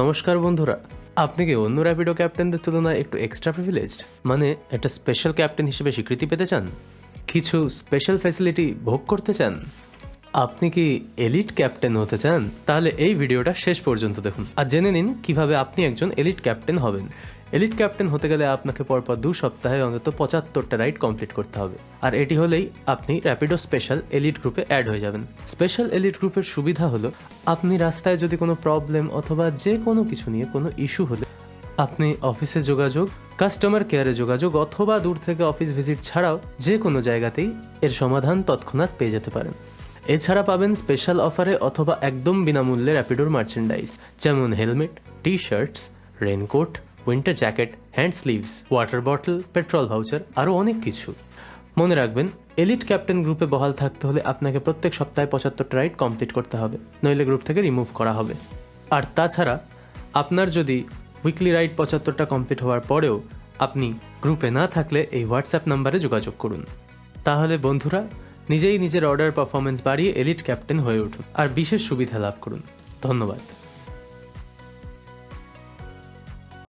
নমস্কার বন্ধুরা, আপনি কি অন্য র্যাপিডো ক্যাপ্টেনদের তুলনায় একটু এক্সট্রা প্রিভিলেজড, মানে একটা স্পেশাল ক্যাপ্টেন হিসেবে স্বীকৃতি পেতে চান? কিছু স্পেশাল ফ্যাসিলিটি ভোগ করতে চান? আপনি কি এলিট ক্যাপ্টেন হতে চান? তাহলে এই ভিডিওটা শেষ পর্যন্ত দেখুন আর জেনে নিন কিভাবে আপনি একজন এলিট ক্যাপ্টেন হবেন। এলিট ক্যাপ্টেন হতে গেলে আপনাকে পরপর 2 সপ্তাহে অন্তত 75টা রাইড কমপ্লিট করতে হবে, আর এটি হলেই আপনি র্যাপিডো স্পেশাল এলিট গ্রুপে অ্যাড হয়ে যাবেন। স্পেশাল এলিট গ্রুপের সুবিধা হলো আপনি রাস্তায় যদি কোনো প্রবলেম অথবা যে কোনো কিছু নিয়ে কোনো ইস্যু হলে আপনি অফিসে যোগাযোগ, কাস্টমার কেয়ারে যোগাযোগ অথবা দূর থেকে অফিস ভিজিট ছাড়াও যে কোনো জায়গাতেই এর সমাধান তৎক্ষণাৎ পেয়ে যেতে পারেন। এছাড়া পাবেন স্পেশাল অফারে অথবা একদম বিনামূল্যে র্যাপিডোর মার্চেন্ডাইজ, যেমন হেলমেট, টি shorts, raincoat, winter jacket, hand sleeves, water bottle, petrol voucher, আরও অনেক কিছু। মনে রাখবেন, এলিট ক্যাপ্টেন গ্রুপে বহাল থাকতে হলে আপনাকে প্রত্যেক সপ্তাহে 75টা রাইড কমপ্লিট করতে হবে, নইলে গ্রুপ থেকে রিমুভ করা হবে। আর তাছাড়া আপনার যদি উইকলি রাইড 75টা কমপ্লিট হওয়ার পরেও আপনি গ্রুপে না থাকলে এই হোয়াটসঅ্যাপ নাম্বারে যোগাযোগ করুন। তাহলে বন্ধুরা, নিজেই নিজের অর্ডার পারফরমেন্স বাড়িয়ে এলিট ক্যাপ্টেন হয়ে উঠুন আর বিশেষ সুবিধা লাভ করুন। ধন্যবাদ।